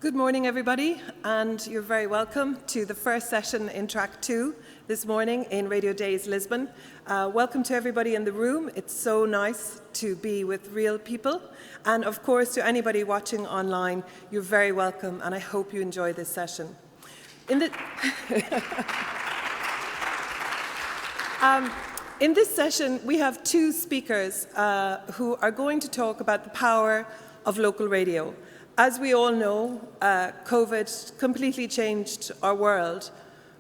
Good morning, everybody, and you're very welcome to the first session in Track 2 this morning in Radio Days Lisbon. Welcome to everybody in the room. It's so nice to be with real people. And of course, to anybody watching online, you're very welcome, and I hope you enjoy this session. In this session, we have two speakers who are going to talk about the power of local radio. As we all know, COVID completely changed our world,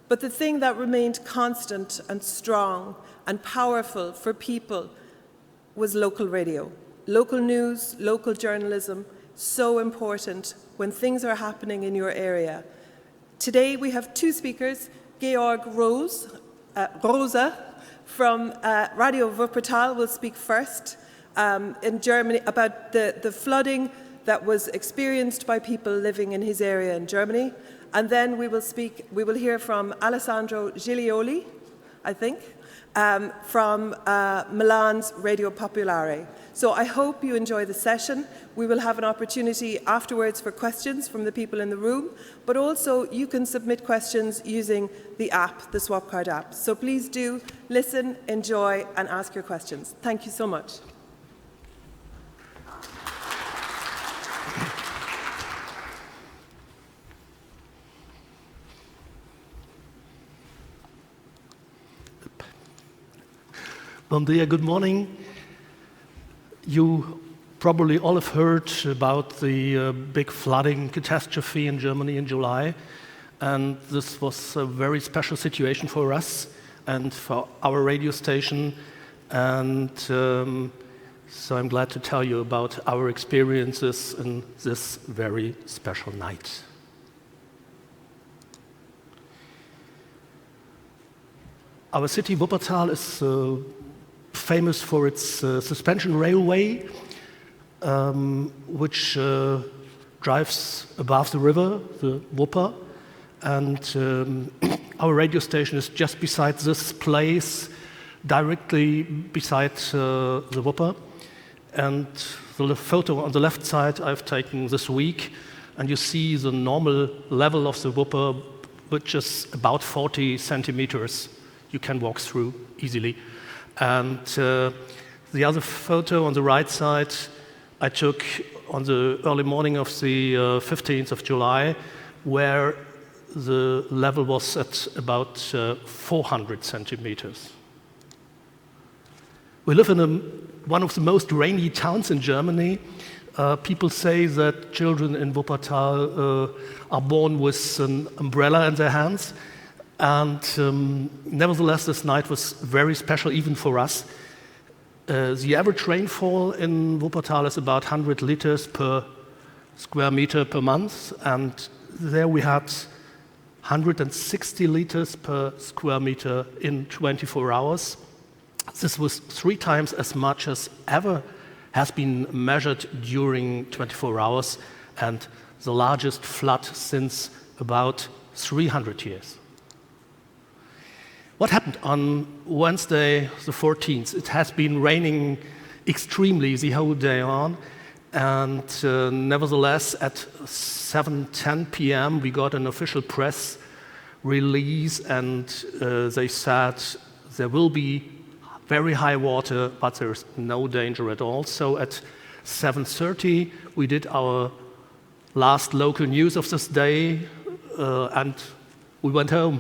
but the thing that remained constant and strong and powerful for people was local radio. Local news, local journalism, so important when things are happening in your area. Today we have two speakers, Georg Rosa from Radio Wuppertal will speak first in Germany about the flooding that was experienced by people living in his area in Germany. And then we will hear from Alessandro Giglioli, I think, from Milan's Radio Popolare. So I hope you enjoy the session. We will have an opportunity afterwards for questions from the people in the room, but also you can submit questions using the app, the Swapcard app. So please do listen, enjoy, and ask your questions. Thank you so much. Bon dia, good morning. You probably all have heard about the big flooding catastrophe in Germany in July, and this was a very special situation for us and for our radio station, and so I'm glad to tell you about our experiences in this very special night. Our city, Wuppertal, is famous for its suspension railway, which drives above the river, the Wupper, and our radio station is just beside this place, directly beside the Wupper. And the photo on the left side I've taken this week, and you see the normal level of the Wupper, which is about 40 centimeters. You can walk through easily. And the other photo on the right side I took on the early morning of the 15th of July, where the level was at about 400 centimeters. We live in one of the most rainy towns in Germany. People say that children in Wuppertal are born with an umbrella in their hands. And nevertheless, this night was very special even for us. The average rainfall in Wuppertal is about 100 liters per square meter per month, and there we had 160 liters per square meter in 24 hours. This was 3 times as much as ever has been measured during 24 hours, and the largest flood since about 300 years. What happened on Wednesday the 14th? It has been raining extremely the whole day on, and nevertheless at 7:10 p.m. we got an official press release, and they said there will be very high water, but there's no danger at all. So at 7:30 we did our last local news of this day, and we went home.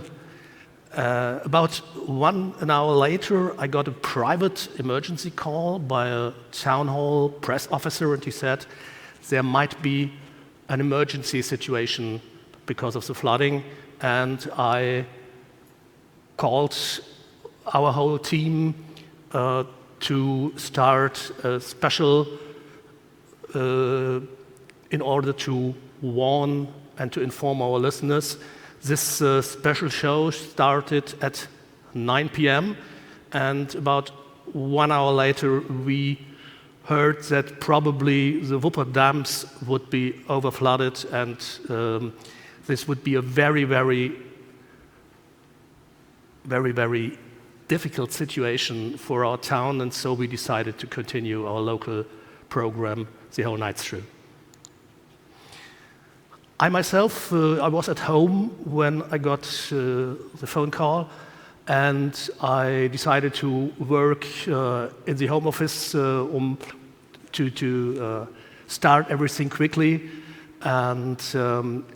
About an hour later, I got a private emergency call by a town hall press officer, and he said there might be an emergency situation because of the flooding. And I called our whole team to start a special in order to warn and to inform our listeners. This special show started at 9 p.m. and about 1 hour later we heard that probably the Wupper dams would be overflooded, and this would be a very, very, very, very difficult situation for our town, and so we decided to continue our local program the whole night through. I myself, I was at home when I got the phone call, and I decided to work in the home office to start everything quickly. And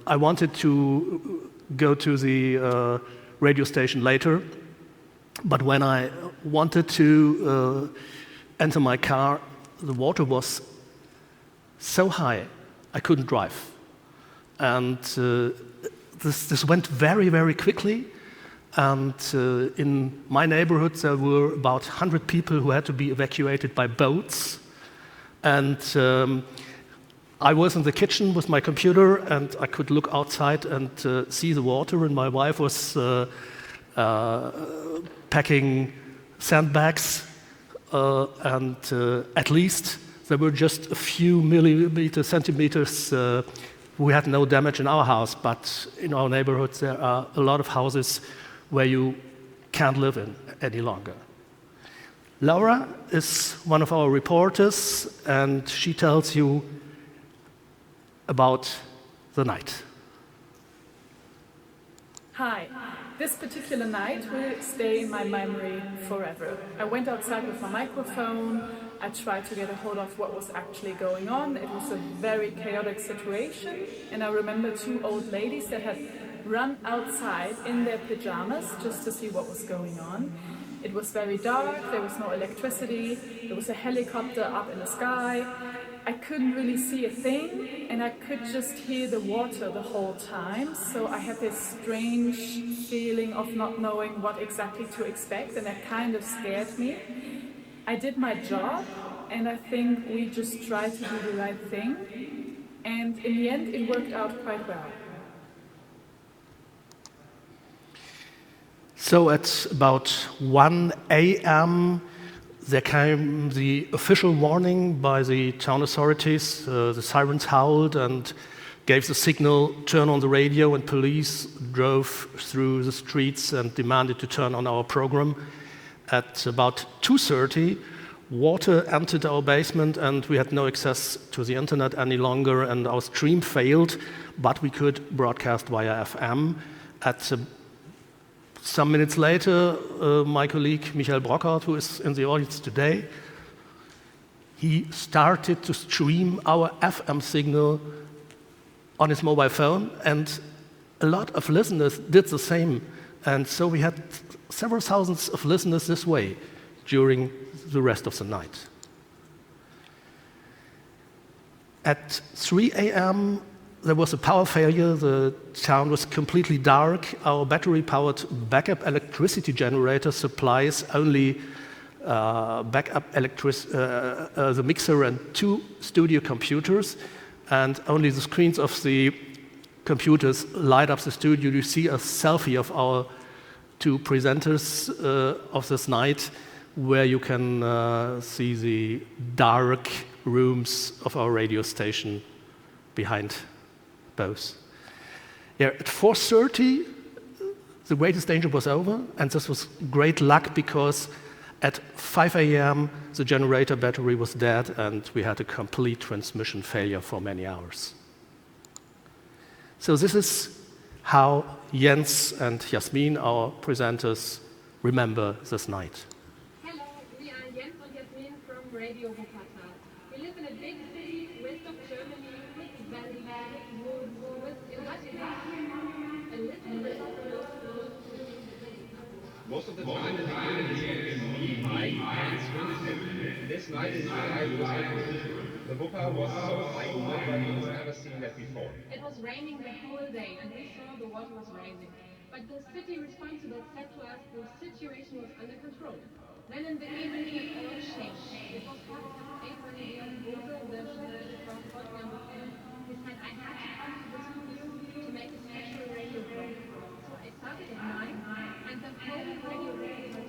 I wanted to go to the radio station later, but when I wanted to enter my car, the water was so high I couldn't drive. And this went very, very quickly. And in my neighborhood, there were about 100 people who had to be evacuated by boats. And I was in the kitchen with my computer, and I could look outside and see the water, and my wife was packing sandbags, and at least there were just a few centimeters. We had no damage in our house, but in our neighborhood there are a lot of houses where you can't live in any longer. Laura is one of our reporters, and she tells you about the night. Hi. This particular night will stay in my memory forever. I went outside with my microphone. I tried to get a hold of what was actually going on. It was a very chaotic situation, and I remember two old ladies that had run outside in their pajamas just to see what was going on. It was very dark, there was no electricity, there was a helicopter up in the sky. I couldn't really see a thing, and I could just hear the water the whole time, so I had this strange feeling of not knowing what exactly to expect, and that kind of scared me. I did my job, and I think we just tried to do the right thing, and in the end it worked out quite well. So at about 1 a.m., there came the official warning by the town authorities. The sirens howled and gave the signal, turn on the radio, and police drove through the streets and demanded to turn on our program. At about 2:30, water entered our basement and we had no access to the internet any longer, and our stream failed, but we could broadcast via FM. At some minutes later, my colleague Michael Brockhardt, who is in the audience today, he started to stream our FM signal on his mobile phone, and a lot of listeners did the same. And so we had several thousands of listeners this way during the rest of the night. At 3 a.m., there was a power failure. The town was completely dark. Our battery-powered backup electricity generator supplies only the mixer and 2 studio computers, and only the screens of the computers light up the studio. You see a selfie of our 2 presenters of this night, where you can see the dark rooms of our radio station behind both. Yeah, at 4:30, the greatest danger was over, and this was great luck because at 5 a.m. the generator battery was dead and we had a complete transmission failure for many hours. So this is how Jens and Jasmin, our presenters, remember this night. Hello, we are Jens and Jasmin from Radio Wuppertal. We live in a big city west of Germany with very bad roads, with industrial and little bit of most of the time in this night in July the Wupper was so high, nobody has ever seen that before. It was raining the whole day and we saw the water was rising. But the city responsible said to us the situation was under control. Then in the evening it all changed. It was 8:30 Bose, the transport number. He said, I have to come to the studio to make a special radio program. So I started at 9 and the whole radio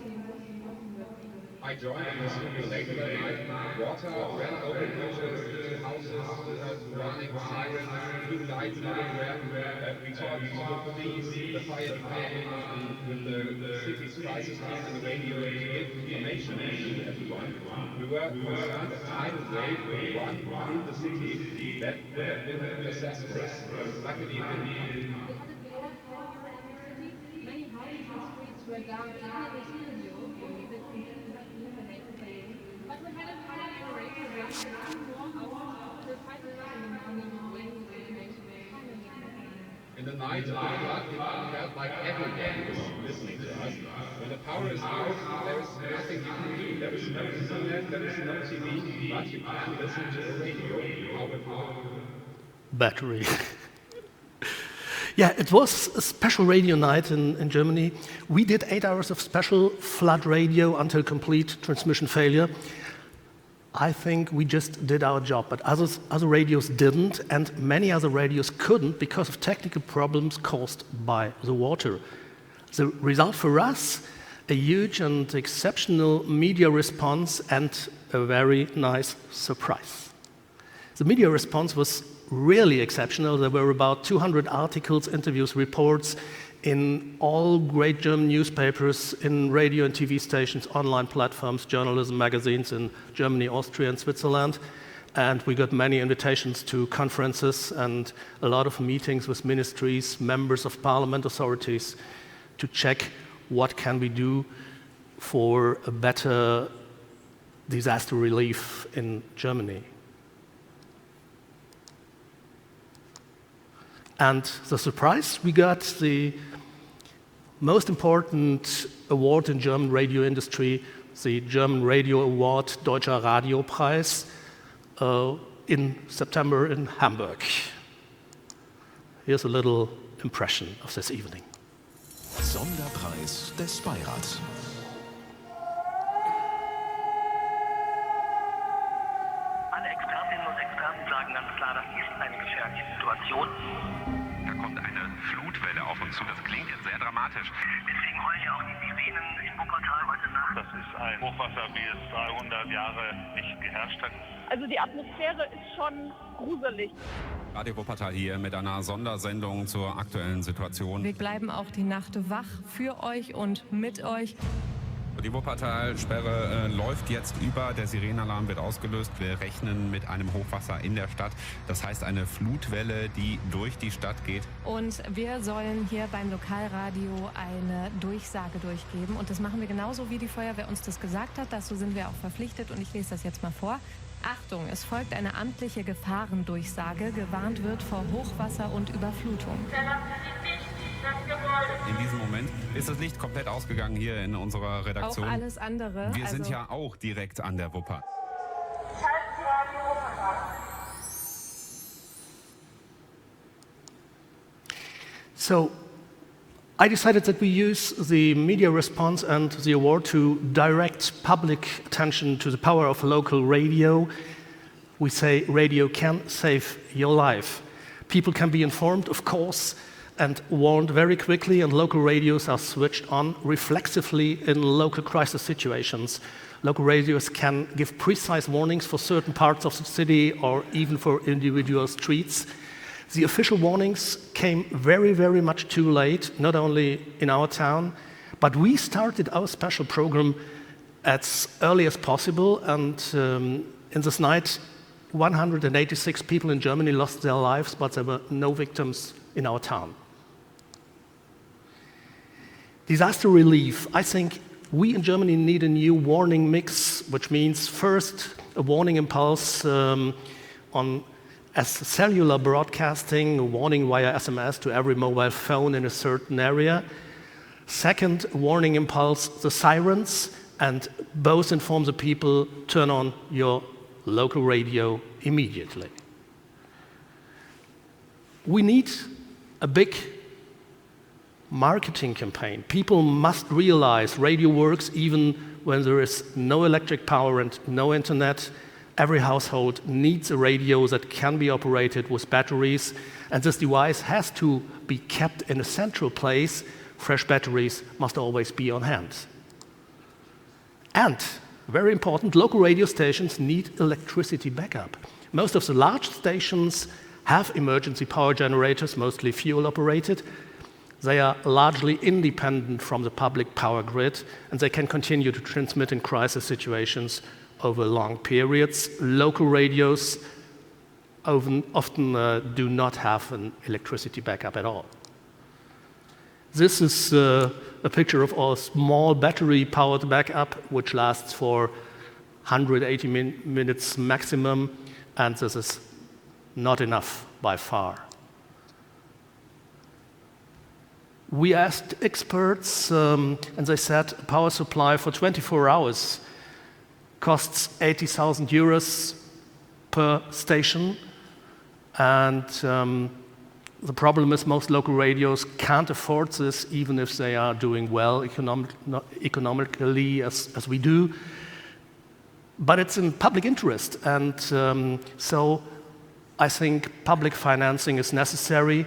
team was working with me. I joined in the studio later that night. Water ran over bridges to houses. running sirens, blue lights everywhere. We talked to the police, the fire department, with the city's crisis team on the radio to give information to everyone. We were concerned that tidal wave would run through the city. That would have been disastrous. Luckily, it didn't. We had it before in the city. Many houses and streets were down, even in the studio, that we didn't have to eliminate the pain. But we had a fire generator running for 2 more hours till 5 o'clock in the morning, waiting for information. In the night, it felt like everyone was listening to us. When the power is out, there is nothing you can do. There is no internet, there is no TV, but you can listen to the radio. However, Battery. Yeah, it was a special radio night in Germany. We did 8 hours of special flood radio until complete transmission failure. I think we just did our job, but other radios didn't, and many other radios couldn't because of technical problems caused by the water. The result for us, a huge and exceptional media response and a very nice surprise. The media response was really exceptional. There were about 200 articles, interviews, reports in all great German newspapers, in radio and TV stations, online platforms, journalism magazines in Germany, Austria, and Switzerland. And we got many invitations to conferences and a lot of meetings with ministries, members of parliament, authorities, to check what can we do for a better disaster relief in Germany. And the surprise, we got the most important award in German radio industry, the German Radio Award Deutscher Radiopreis, in September in Hamburg. Here's a little impression of this evening. Sonderpreis des Beirats. Alle Expertinnen und Experten sagen ganz klar, das ist eine gefährliche Situation. Da kommt eine Flutwelle auf uns zu. Das klingt jetzt sehr dramatisch. Deswegen heulen ja auch die Sirenen im Wuppertal heute Nacht. Das ist ein Hochwasser, wie es 300 Jahre nicht geherrscht hat. Also die Atmosphäre ist schon gruselig. Radio Wuppertal hier mit einer Sondersendung zur aktuellen Situation. Wir bleiben auch die Nacht wach für euch und mit euch. Die Wuppertal-Sperre läuft jetzt über. Der Sirenenalarm wird ausgelöst. Wir rechnen mit einem Hochwasser in der Stadt. Das heißt eine Flutwelle, die durch die Stadt geht. Und wir sollen hier beim Lokalradio eine Durchsage durchgeben. Und das machen wir genauso, wie die Feuerwehr uns das gesagt hat. Dazu sind wir auch verpflichtet. Und ich lese das jetzt mal vor. Achtung, es folgt eine amtliche Gefahrendurchsage. Gewarnt wird vor Hochwasser und Überflutung. In diesem Moment ist das Licht komplett ausgegangen hier in unserer Redaktion. Auch alles andere. Wir sind ja auch direkt an der Wupper. So, I decided that we use the media response and the award to direct public attention to the power of local radio. We say radio can save your life. People can be informed, of course, and warned very quickly, and local radios are switched on reflexively in local crisis situations. Local radios can give precise warnings for certain parts of the city or even for individual streets. The official warnings came very, very much too late, not only in our town, but we started our special program as early as possible, and in this night, 186 people in Germany lost their lives, but there were no victims in our town. Disaster relief. I think we in Germany need a new warning mix, which means first a warning impulse on as cellular broadcasting, a warning via SMS to every mobile phone in a certain area. Second, a warning impulse, the sirens, and both inform the people, turn on your local radio immediately. We need a big marketing campaign. People must realize radio works even when there is no electric power and no internet. Every household needs a radio that can be operated with batteries, and this device has to be kept in a central place. Fresh batteries must always be on hand. And, very important, local radio stations need electricity backup. Most of the large stations have emergency power generators, mostly fuel-operated. They are largely independent from the public power grid, and they can continue to transmit in crisis situations over long periods. Local radios often do not have an electricity backup at all. This is a picture of a small battery-powered backup, which lasts for 180 minutes maximum, and this is not enough by far. We asked experts, and they said a power supply for 24 hours costs 80,000 euros per station, and the problem is most local radios can't afford this, even if they are doing well economically as we do. But it's in public interest, and so I think public financing is necessary.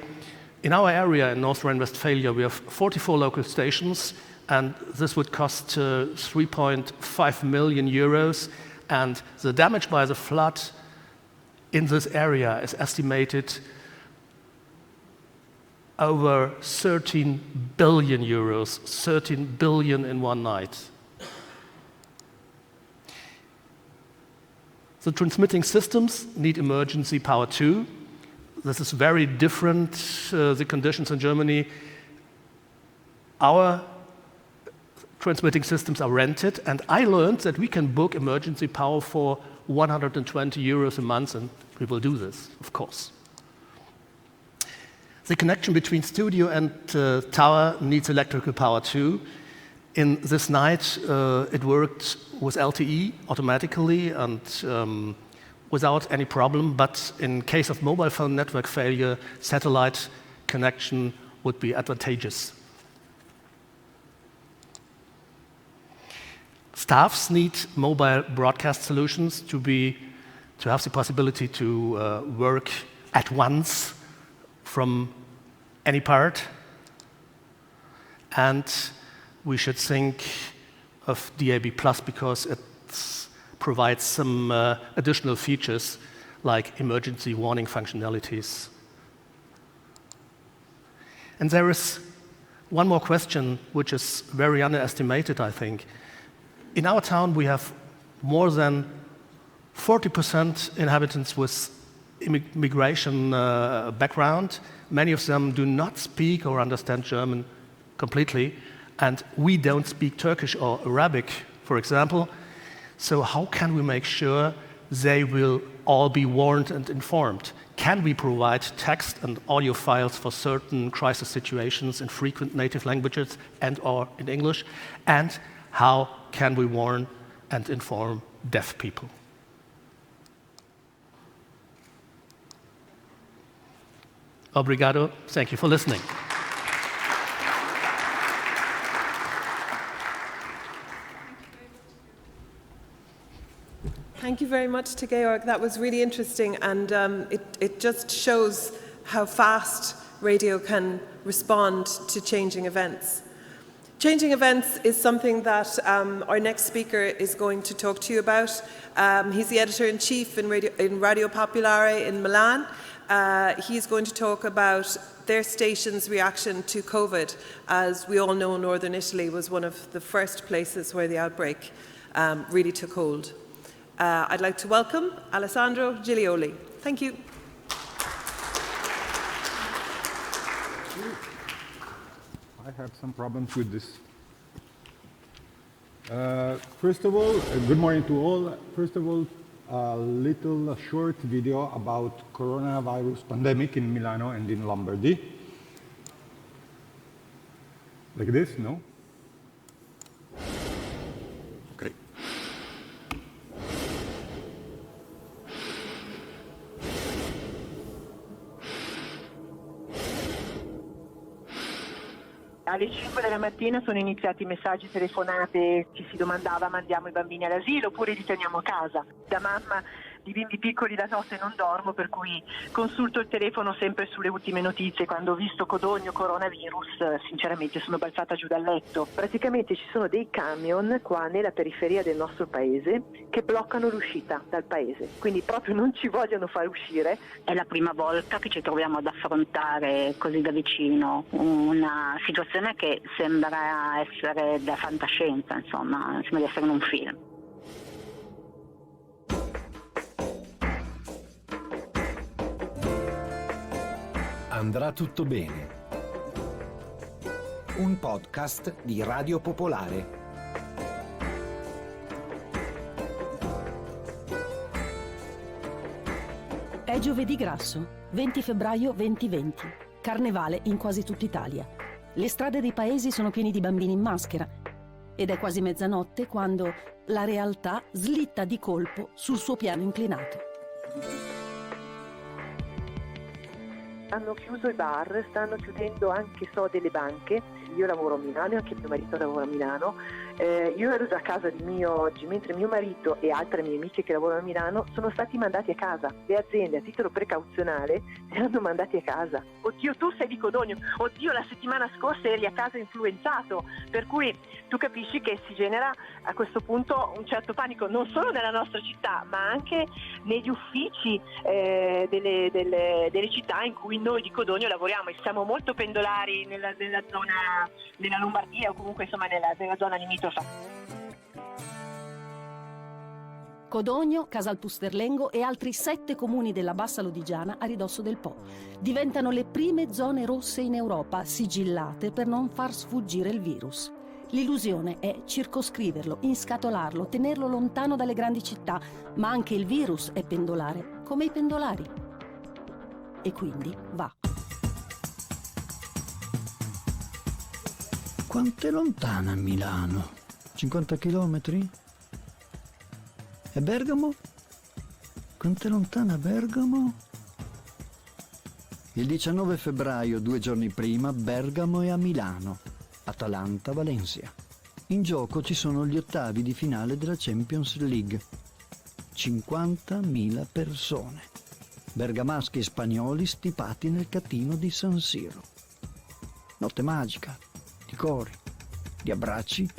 In our area in North Rhine-Westphalia, we have 44 local stations, and this would cost 3.5 million euros, and the damage by the flood in this area is estimated over 13 billion euros, 13 billion in one night. The transmitting systems need emergency power too. This is very different, the conditions in Germany. Our transmitting systems are rented, and I learned that we can book emergency power for 120 euros a month, and we will do this, of course. The connection between studio and tower needs electrical power too. In this night, it worked with LTE automatically and without any problem, but in case of mobile phone network failure, satellite connection would be advantageous. Staffs need mobile broadcast solutions to have the possibility to work at once from any part, and we should think of DAB+ because it provides some additional features like emergency warning functionalities. And there is one more question which is very underestimated, I think. In our town, we have more than 40% inhabitants with immigration background. Many of them do not speak or understand German completely, and we don't speak Turkish or Arabic, for example. So how can we make sure they will all be warned and informed? Can we provide text and audio files for certain crisis situations in frequent native languages and/or in English? And how can we warn and inform deaf people? Obrigado. Thank you for listening. Thank you very much to Georg. That was really interesting, and it just shows how fast radio can respond to changing events. Changing events is something that our next speaker is going to talk to you about. He's the editor-in-chief in Radio Popolare in Milan. He's going to talk about their station's reaction to COVID. As we all know, Northern Italy was one of the first places where the outbreak really took hold. I'd like to welcome Alessandro Giglioli. Thank you. I have some problems with this. First of all, good morning to all. First of all, a short video about coronavirus pandemic in Milano and in Lombardy. Like this, no? Okay. Alle 5 della mattina sono iniziati messaggi, telefonate, ci si domandava mandiamo i bambini all'asilo oppure li teniamo a casa. Da mamma di bimbi piccoli la notte non dormo, per cui consulto il telefono sempre sulle ultime notizie. Quando ho visto Codogno coronavirus, sinceramente sono balzata giù dal letto. Praticamente ci sono dei camion qua nella periferia del nostro paese che bloccano l'uscita dal paese, quindi proprio non ci vogliono far uscire. È la prima volta che ci troviamo ad affrontare così da vicino una situazione che sembra essere da fantascienza, insomma, sembra di essere in un film. Andrà tutto bene. Un podcast di Radio Popolare. È giovedì grasso, 20 febbraio 2020. Carnevale in quasi tutta Italia. Le strade dei paesi sono piene di bambini in maschera. Ed è quasi mezzanotte quando la realtà slitta di colpo sul suo piano inclinato. Hanno chiuso i bar, stanno chiudendo anche delle banche. Io lavoro a Milano e anche mio marito lavora a Milano. Io ero già a casa di mio oggi, mentre mio marito e altre mie amiche che lavorano a Milano sono stati mandati a casa. Le aziende a titolo precauzionale li hanno mandati a casa. Oddio, tu sei di Codogno, oddio, la settimana scorsa eri a casa influenzato, per cui tu capisci che si genera a questo punto un certo panico non solo nella nostra città ma anche negli uffici delle città in cui noi di Codogno lavoriamo, e siamo molto pendolari nella zona della Lombardia o comunque insomma nella zona limitrofa. Codogno, Casalpusterlengo e altri 7 comuni della Bassa Lodigiana a ridosso del Po diventano le prime zone rosse in Europa, sigillate per non far sfuggire il virus. L'illusione è circoscriverlo, inscatolarlo, tenerlo lontano dalle grandi città, ma anche il virus è pendolare, come i pendolari. E quindi va. Quanto è lontana Milano? 50 chilometri? E Bergamo? Quanto è lontana Bergamo? Il 19 febbraio, 2 giorni prima, Bergamo è a Milano, Atalanta-Valencia. In gioco ci sono gli ottavi di finale della Champions League. 50.000 persone. Bergamaschi e spagnoli stipati nel catino di San Siro. Notte magica, di cori, di abbracci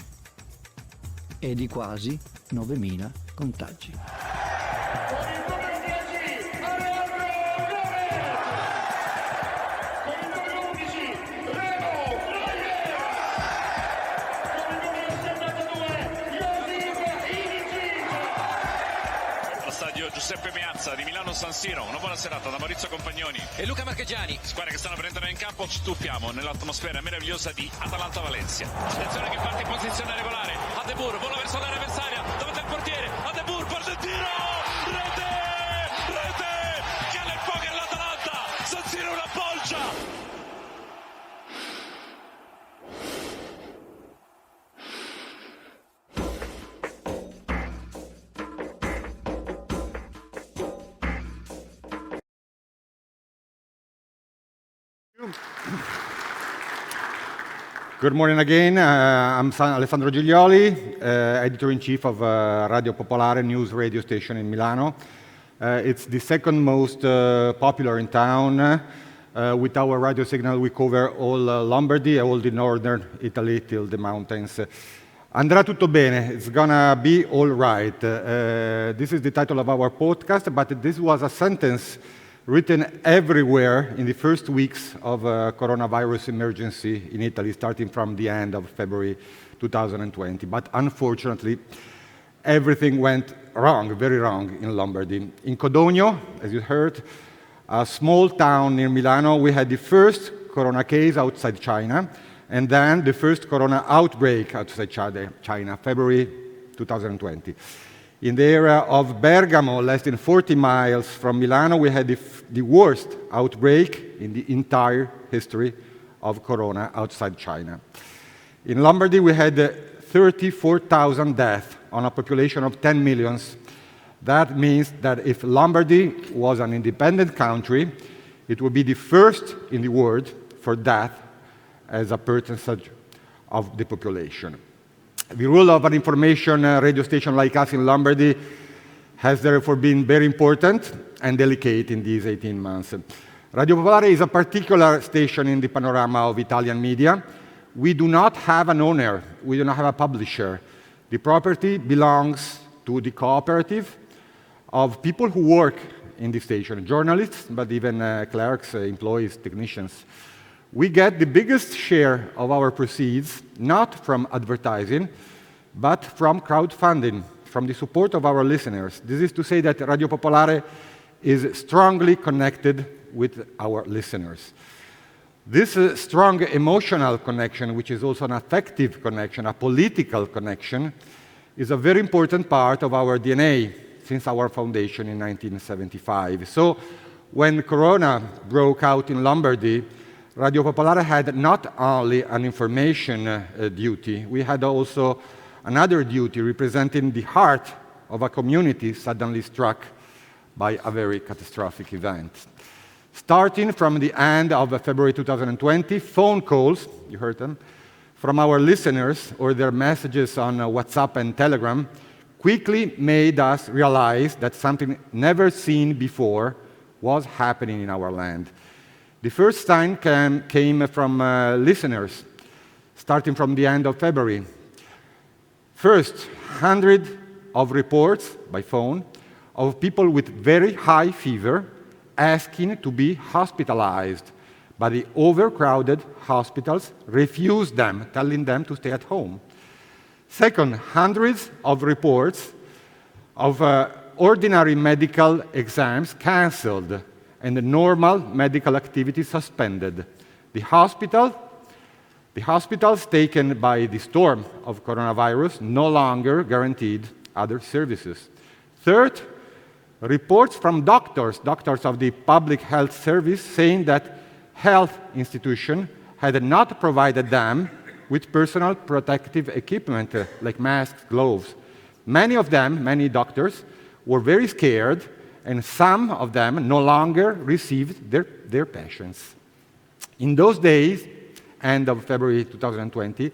e di quasi 9.000 contagi. Stadio Giuseppe Meazza di Milano San Siro. Una buona serata da Maurizio Compagnoni e Luca Marchegiani. Squadre che stanno per entrare in campo, ci tuffiamo nell'atmosfera meravigliosa di Atalanta-Valencia. Attenzione che parte in posizione regolare. Adebur, vola verso l'area avversaria, davanti al portiere. Adebur, parte il tiro! Rete! Rete! Che alle poche all'Atalanta! San Siro una bolgia! Good morning again. I'm Alessandro Giglioli, editor-in-chief of Radio Popolare news radio station in Milano. It's the second most popular in town. With our radio signal, we cover all Lombardy, all the northern Italy till the mountains. Andrà tutto bene. It's gonna be all right. This is the title of our podcast, but this was a sentence written everywhere in the first weeks of coronavirus emergency in Italy, starting from the end of February 2020. But unfortunately, everything went wrong, very wrong in Lombardy. In Codogno, as you heard, a small town near Milano, we had the first corona case outside China, and then the first corona outbreak outside China, February 2020. In the area of Bergamo, less than 40 miles from Milano, we had the worst outbreak in the entire history of corona outside China. In Lombardy, we had 34,000 deaths on a population of 10 million. That means that if Lombardy was an independent country, it would be the first in the world for death as a percentage of the population. The role of an information radio station like us in Lombardy has therefore been very important and delicate in these 18 months. Radio Popolare is a particular station in the panorama of Italian media. We do not have an owner. We do not have a publisher. The property belongs to the cooperative of people who work in the station, journalists, but even clerks, employees, technicians. We get the biggest share of our proceeds, not from advertising, but from crowdfunding, from the support of our listeners. This is to say that Radio Popolare is strongly connected with our listeners. This strong emotional connection, which is also an affective connection, a political connection, is a very important part of our DNA since our foundation in 1975. So when Corona broke out in Lombardy, Radio Popolare had not only an information duty, we had also another duty representing the heart of a community suddenly struck by a very catastrophic event. Starting from the end of February 2020, phone calls, you heard them, from our listeners or their messages on WhatsApp and Telegram quickly made us realize that something never seen before was happening in our land. The first sign came from listeners, starting from the end of February. First, hundreds of reports by phone of people with very high fever asking to be hospitalized, but the overcrowded hospitals refused them, telling them to stay at home. Second, hundreds of reports of ordinary medical exams cancelled and the normal medical activity suspended. The hospitals taken by the storm of coronavirus no longer guaranteed other services. Third, reports from doctors of the public health service saying that health institutions had not provided them with personal protective equipment like masks, gloves. Many doctors, were very scared, and some of them no longer received their patients. In those days, end of February 2020,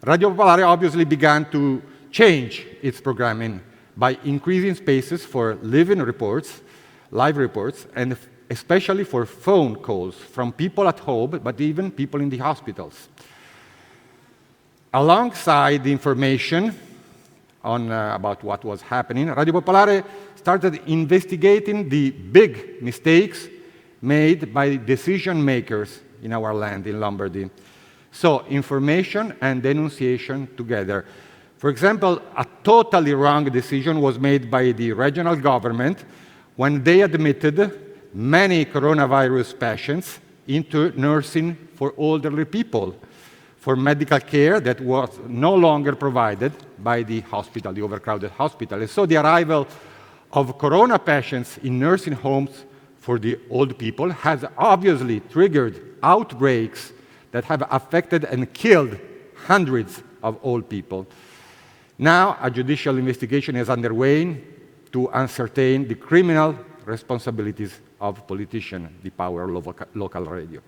Radio Popolare obviously began to change its programming by increasing spaces for live reports, and especially for phone calls from people at home, but even people in the hospitals. Alongside the information about what was happening, Radio Popolare started investigating the big mistakes made by decision makers in our land, in Lombardy. So, information and denunciation together. For example, a totally wrong decision was made by the regional government when they admitted many coronavirus patients into nursing for elderly people, for medical care that was no longer provided by the hospital, the overcrowded hospital. And so the arrival of corona patients in nursing homes for the old people has obviously triggered outbreaks that have affected and killed hundreds of old people. Now, a judicial investigation is underway to ascertain the criminal responsibilities of politicians, the power of local radio.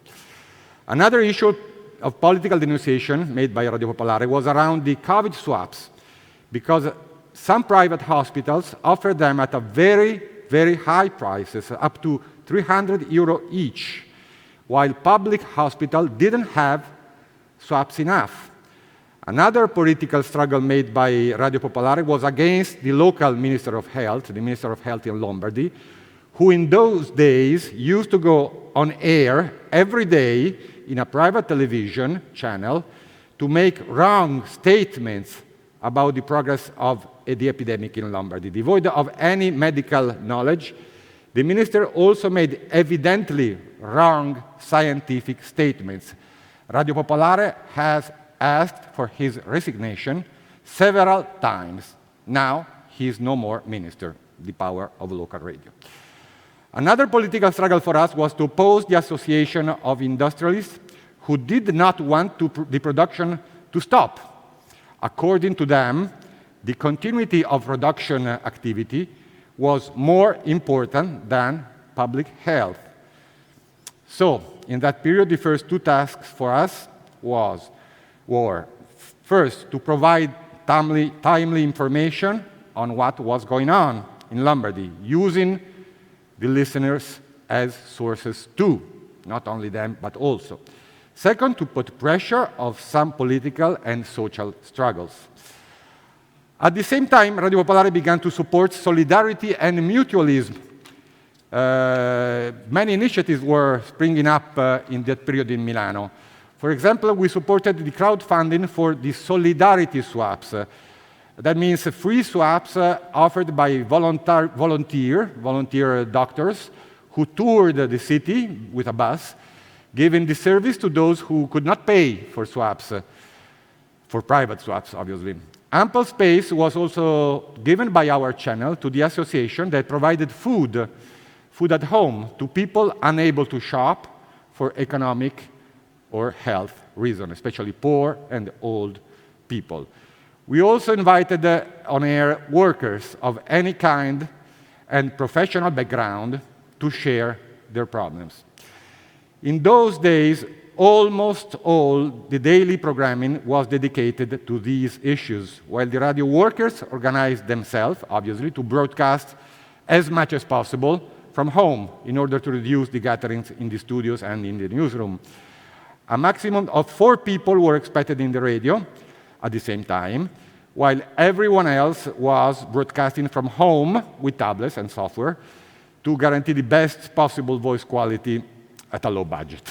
Another issue of political denunciation made by Radio Popolare was around the COVID swaps, because some private hospitals offered them at a very, very high prices, up to €300 each, while public hospitals didn't have swaps enough. Another political struggle made by Radio Popolare was against the local Minister of Health, the Minister of Health in Lombardy, who in those days used to go on air every day in a private television channel to make wrong statements about the progress of the epidemic in Lombardy. Devoid of any medical knowledge, the minister also made evidently wrong scientific statements. Radio Popolare has asked for his resignation several times. Now he is no more minister, the power of local radio. Another political struggle for us was to oppose the association of industrialists who did not want the production to stop. According to them, the continuity of production activity was more important than public health. So, in that period, the first two tasks for us were first, to provide timely information on what was going on in Lombardy, using the listeners as sources too, not only them, but also. Second, to put pressure of some political and social struggles. At the same time, Radio Popolare began to support solidarity and mutualism. Many initiatives were springing up in that period in Milano. For example, we supported the crowdfunding for the solidarity swaps. That means free swaps offered by volunteer doctors who toured the city with a bus, giving the service to those who could not pay for swaps, for private swaps, obviously. Ample space was also given by our channel to the association that provided food at home to people unable to shop for economic or health reasons, especially poor and old people. We also invited on-air workers of any kind and professional background to share their problems. In those days, almost all the daily programming was dedicated to these issues, while the radio workers organized themselves, obviously, to broadcast as much as possible from home in order to reduce the gatherings in the studios and in the newsroom. A maximum of 4 people were expected in the radio at the same time, while everyone else was broadcasting from home with tablets and software to guarantee the best possible voice quality at a low budget.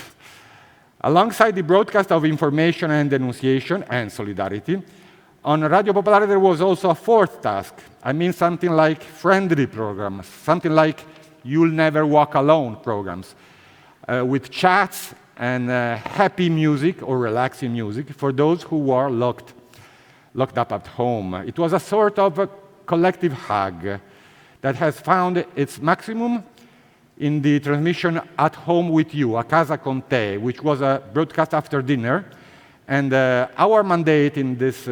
Alongside the broadcast of information and denunciation and solidarity, on Radio Popolare there was also a 4th task. I mean something like friendly programs, something like You'll Never Walk Alone programs, with chats and happy music or relaxing music for those who were locked up at home. It was a sort of a collective hug that has found its maximum in the transmission At Home With You, A Casa Con Te, which was a broadcast after dinner. And our mandate in this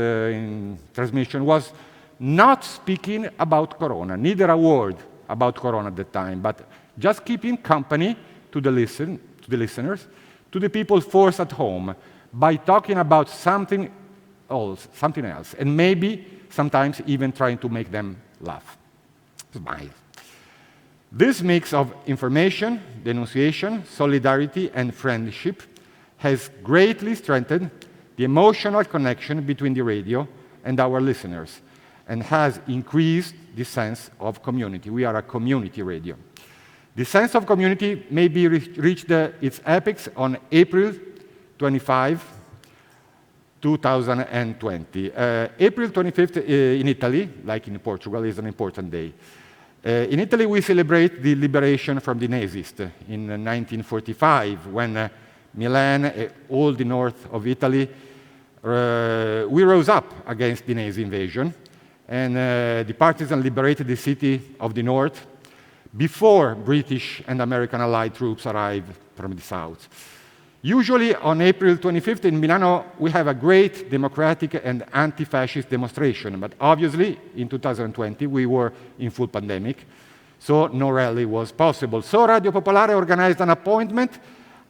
transmission was not speaking about Corona, neither a word about Corona at the time, but just keeping company to the listeners, to the people forced at home, by talking about something else, and maybe sometimes even trying to make them laugh, smile. This mix of information, denunciation, solidarity, and friendship has greatly strengthened the emotional connection between the radio and our listeners, and has increased the sense of community. We are a community radio. The sense of community maybe reached its apex on April 25, 2020. April 25th in Italy, like in Portugal, is an important day. In Italy, we celebrate the liberation from the Nazis in 1945, when Milan, all the north of Italy, we rose up against the Nazi invasion, and the partisans liberated the city of the north before British and American allied troops arrived from the south. Usually on April 25th in Milano, we have a great democratic and anti-fascist demonstration, but obviously in 2020 we were in full pandemic, so no rally was possible. So Radio Popolare organized an appointment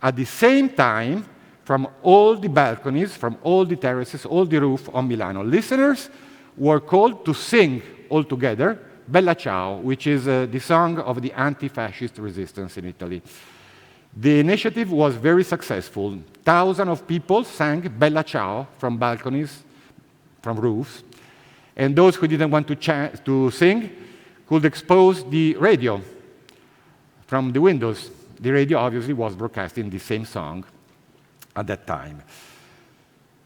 at the same time from all the balconies, from all the terraces, all the roof on Milano. Listeners were called to sing all together Bella Ciao, which is the song of the anti-fascist resistance in Italy. The initiative was very successful. Thousands of people sang Bella Ciao from balconies, from roofs, and those who didn't want to sing could expose the radio from the windows. The radio obviously was broadcasting the same song at that time.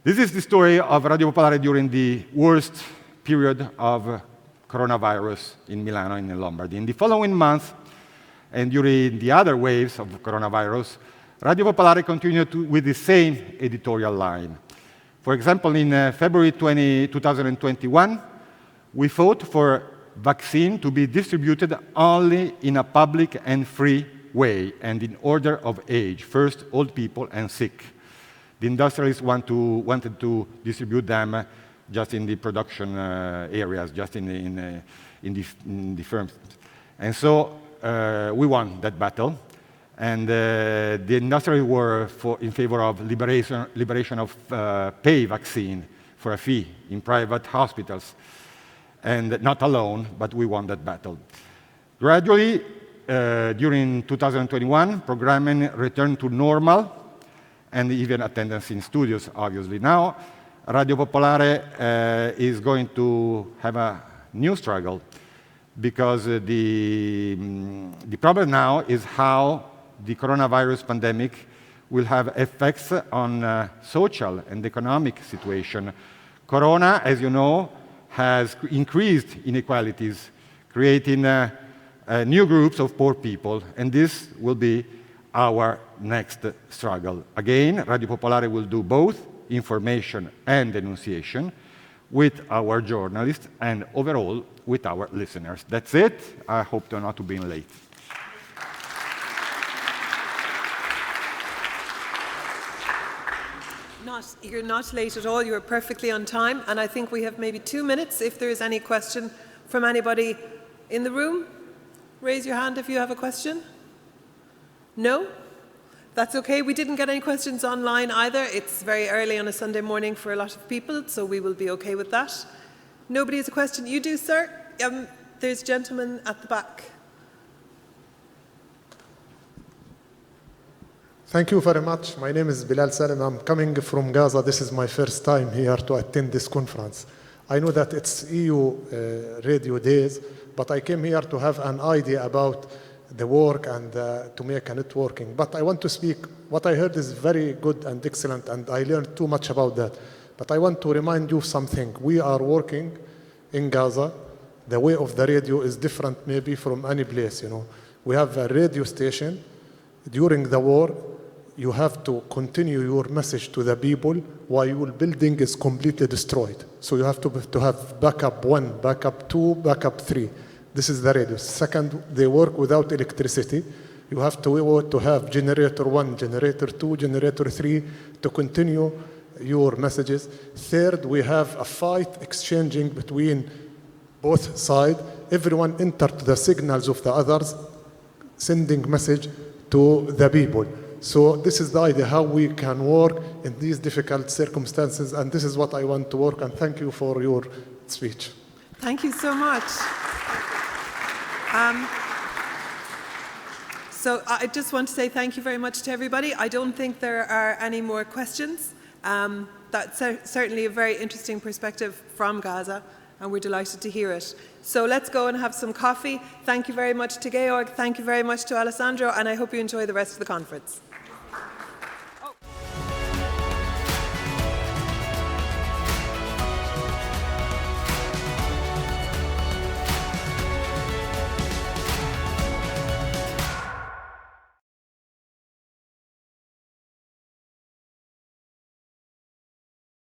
This is the story of Radio Popolare during the worst period of coronavirus in Milano and in Lombardy. In the following months, and during the other waves of coronavirus, Radio Popolare continued with the same editorial line. For example, in February 2021, we fought for vaccine to be distributed only in a public and free way and in order of age. First, old people and sick. The industrialists wanted to distribute them just in the production areas, just in the firms. And so we won that battle, and the industrialists were in favor of liberation of pay vaccine for a fee in private hospitals. And not alone, but we won that battle. Gradually, during 2021, programming returned to normal, and even attendance in studios, obviously. Now, Radio Popolare is going to have a new struggle, because the problem now is how the coronavirus pandemic will have effects on social and economic situation. Corona, as you know, has increased inequalities, creating new groups of poor people, and this will be our next struggle. Again, Radio Popolare will do both information and denunciation with our journalists and overall with our listeners. That's it. I hope to not to be late. You're not late at all. You're perfectly on time. And I think we have maybe 2 minutes if there is any question from anybody in the room. Raise your hand if you have a question. No? That's okay. We didn't get any questions online either. It's very early on a Sunday morning for a lot of people, so we will be okay with that. Nobody has a question. You do, sir? There's a gentleman at the back. Thank you very much. My name is Bilal Salim. I'm coming from Gaza. This is my first time here to attend this conference. I know that it's EU radio days, but I came here to have an idea about the work and to make a networking. But I want to speak, what I heard is very good and excellent, and I learned too much about that. But I want to remind you something. We are working in Gaza. The way of the radio is different maybe from any place, you know. We have a radio station. During the war, you have to continue your message to the people while your building is completely destroyed. So you have to have backup 1, backup 2, backup 3. This is the radio. Second, they work without electricity. You have to have generator 1, generator 2, generator 3 to continue your messages. Third, we have a fight exchanging between both sides. Everyone entered the signals of the others, sending message to the people. So this is the idea, how we can work in these difficult circumstances, and this is what I want to work, and thank you for your speech. Thank you so much. So I just want to say thank you very much to everybody. I don't think there are any more questions. That's certainly a very interesting perspective from Gaza, and we're delighted to hear it. So let's go and have some coffee. Thank you very much to Georg. Thank you very much to Alessandro, and I hope you enjoy the rest of the conference.